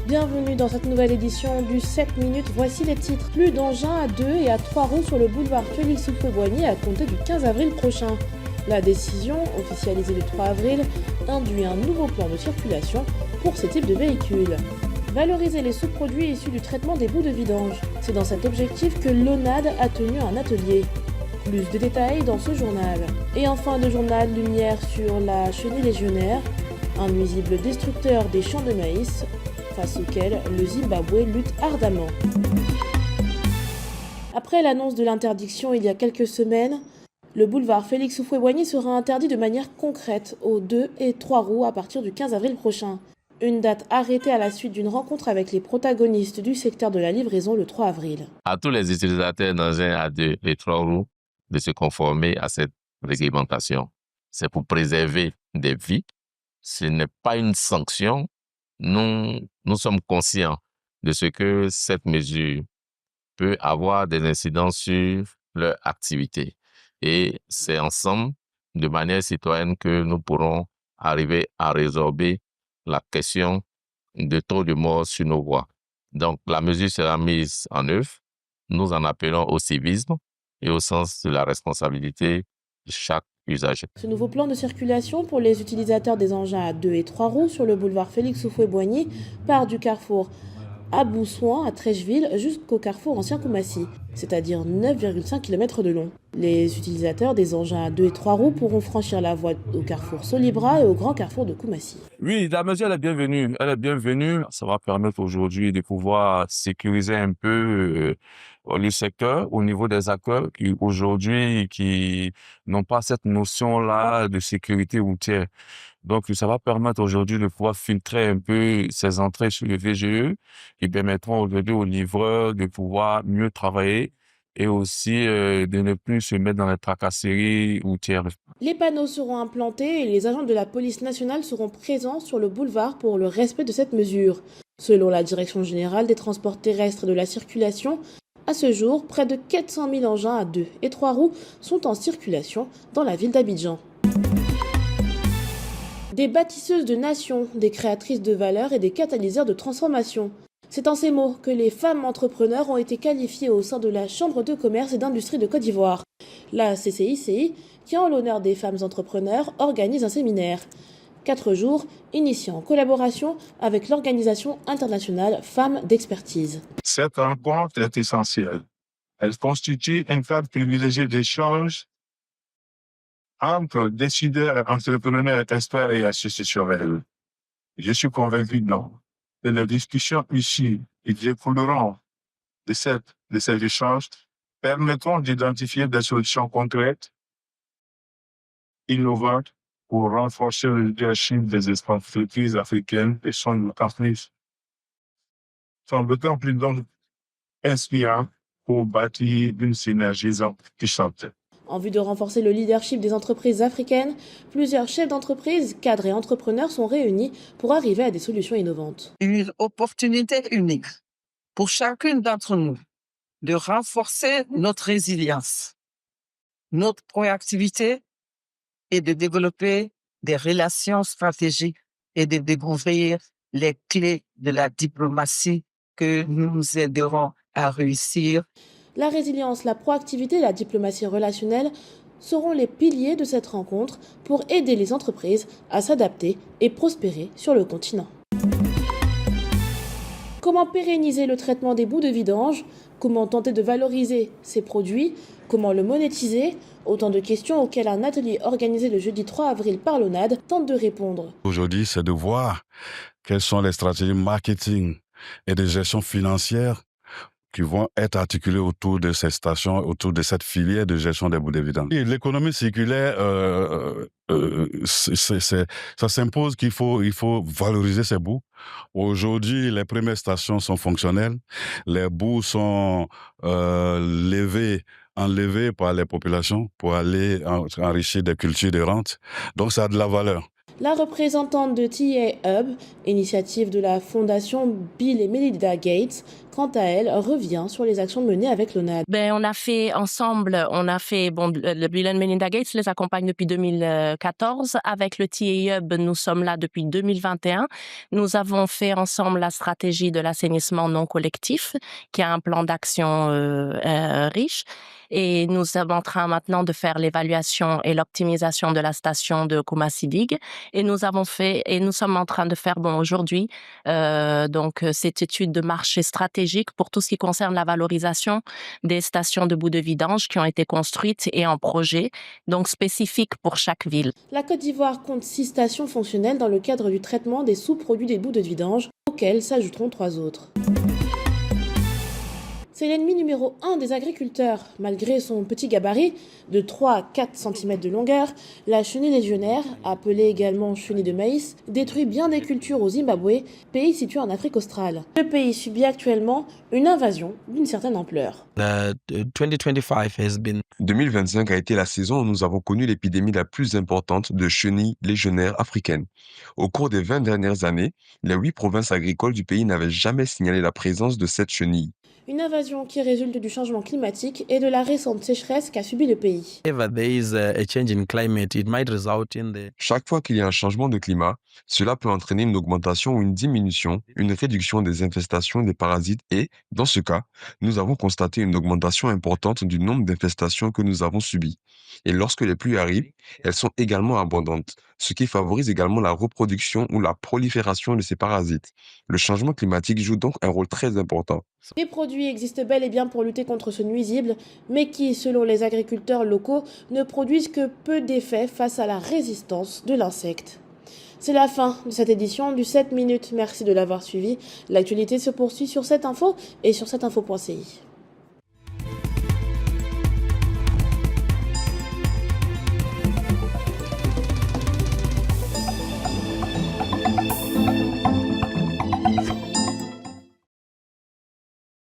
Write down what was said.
Bienvenue dans cette nouvelle édition du 7 minutes, voici les titres. Plus d'engins à 2 et à 3 roues sur le boulevard Félix Houphouët-Boigny à compter du 15 avril prochain. La décision, officialisée le 3 avril, induit un nouveau plan de circulation pour ce type de véhicules. Valoriser les sous-produits issus du traitement des bouts de vidange. C'est dans cet objectif que l'ONAD a tenu un atelier. Plus de détails dans ce journal. Et enfin, le journal lumière sur la chenille légionnaire, un nuisible destructeur des champs de maïs, face auquel le Zimbabwe lutte ardemment. Après l'annonce de l'interdiction il y a quelques semaines, le boulevard Félix Houphouët-Boigny sera interdit de manière concrète aux 2 et 3 roues à partir du 15 avril prochain. Une date arrêtée à la suite d'une rencontre avec les protagonistes du secteur de la livraison le 3 avril. À tous les utilisateurs d'engins à 2 et 3 roues de se conformer à cette réglementation. C'est pour préserver des vies. Ce n'est pas une sanction. Nous sommes conscients de ce que cette mesure peut avoir des incidences sur leur activité. Et c'est ensemble, de manière citoyenne, que nous pourrons arriver à résorber la question de taux de mort sur nos voies. Donc, la mesure sera mise en œuvre. Nous en appelons au civisme et au sens de la responsabilité de chaque usager. Ce nouveau plan de circulation pour les utilisateurs des engins à 2 et 3 roues sur le boulevard Félix Houphouët-Boigny part du carrefour Abou-Souan à Trècheville jusqu'au carrefour Ancien Koumassi, c'est-à-dire 9,5 km de long. Les utilisateurs des engins à 2 et 3 roues pourront franchir la voie au carrefour Solibra et au grand carrefour de Koumassi. Oui, la mesure elle est bienvenue. Elle est bienvenue. Ça va permettre aujourd'hui de pouvoir sécuriser un peu le secteur au niveau des acteurs qui n'ont pas cette notion-là de sécurité routière. Donc, ça va permettre aujourd'hui de pouvoir filtrer un peu ces entrées sur le VGE qui permettront aujourd'hui aux livreurs de pouvoir mieux travailler et aussi de ne plus se mettre dans les tracasseries routières. Les panneaux seront implantés et les agents de la police nationale seront présents sur le boulevard pour le respect de cette mesure. Selon la Direction générale des transports terrestres et de la circulation, à ce jour, près de 400 000 engins à 2 et 3 roues sont en circulation dans la ville d'Abidjan. Des bâtisseuses de nations, des créatrices de valeur et des catalyseurs de transformation. C'est en ces mots que les femmes entrepreneurs ont été qualifiées au sein de la Chambre de commerce et d'industrie de Côte d'Ivoire. La CCICI, qui en l'honneur des femmes entrepreneurs, organise un séminaire. 4 jours, initié en collaboration avec l'Organisation internationale Femmes d'expertise. Cette rencontre est essentielle. Elle constitue un cadre privilégié d'échange entre décideurs, entrepreneurs, experts et institutionnels. Je suis convaincu que les discussions ici qui découleront de ces échanges permettront d'identifier des solutions concrètes, innovantes, pour renforcer le leadership des entreprises africaines et son entreprise. Sont d'autant plus donc inspirants pour bâtir une synergie puissante. En vue de renforcer le leadership des entreprises africaines, plusieurs chefs d'entreprise, cadres et entrepreneurs sont réunis pour arriver à des solutions innovantes. Une opportunité unique pour chacune d'entre nous de renforcer notre résilience, notre proactivité et de développer des relations stratégiques et de découvrir les clés de la diplomatie que nous nous aiderons à réussir. La résilience, la proactivité et la diplomatie relationnelle seront les piliers de cette rencontre pour aider les entreprises à s'adapter et prospérer sur le continent. Comment pérenniser le traitement des bouts de vidange? Comment tenter de valoriser ces produits? Comment le monétiser? Autant de questions auxquelles un atelier organisé le jeudi 3 avril par l'ONAD tente de répondre. Aujourd'hui, c'est de voir quelles sont les stratégies marketing et de gestion financière qui vont être articulées autour de ces stations, autour de cette filière de gestion des bouts de vidange. L'économie circulaire, ça s'impose qu'il faut valoriser ces bouts. Aujourd'hui, les premières stations sont fonctionnelles. Les bouts sont enlevés par les populations pour aller enrichir des cultures de rente. Donc, ça a de la valeur. La représentante de TA Hub, initiative de la fondation Bill et Melinda Gates, quant à elle, revient sur les actions menées avec l'ONAD. On a fait ensemble, le Bill and Melinda Gates les accompagne depuis 2014. Avec le TA Hub, nous sommes là depuis 2021. Nous avons fait ensemble la stratégie de l'assainissement non collectif, qui a un plan d'action riche. Et nous sommes en train maintenant de faire l'évaluation et l'optimisation de la station de Kumasi-Dig. Et nous sommes en train de faire aujourd'hui cette étude de marché stratégique pour tout ce qui concerne la valorisation des stations de bout de vidange qui ont été construites et en projet, donc spécifiques pour chaque ville. La Côte d'Ivoire compte 6 stations fonctionnelles dans le cadre du traitement des sous-produits des bouts de vidange, auxquels s'ajouteront 3 autres. C'est l'ennemi numéro 1 des agriculteurs. Malgré son petit gabarit de 3 à 4 cm de longueur, la chenille légionnaire, appelée également chenille de maïs, détruit bien des cultures au Zimbabwe, pays situé en Afrique australe. Le pays subit actuellement une invasion d'une certaine ampleur. 2025 a été la saison où nous avons connu l'épidémie la plus importante de chenilles légionnaires africaines. Au cours des 20 dernières années, les 8 provinces agricoles du pays n'avaient jamais signalé la présence de cette chenille. Une invasion qui résulte du changement climatique et de la récente sécheresse qu'a subi le pays. Chaque fois qu'il y a un changement de climat, cela peut entraîner une augmentation ou une diminution, une réduction des infestations des parasites et, dans ce cas, nous avons constaté une augmentation importante du nombre d'infestations que nous avons subies. Et lorsque les pluies arrivent, elles sont également abondantes, ce qui favorise également la reproduction ou la prolifération de ces parasites. Le changement climatique joue donc un rôle très important. Des produits existent bel et bien pour lutter contre ce nuisible, mais qui, selon les agriculteurs locaux, ne produisent que peu d'effets face à la résistance de l'insecte. C'est la fin de cette édition du 7 minutes. Merci de l'avoir suivi. L'actualité se poursuit sur cette info et sur cetteinfo.ci.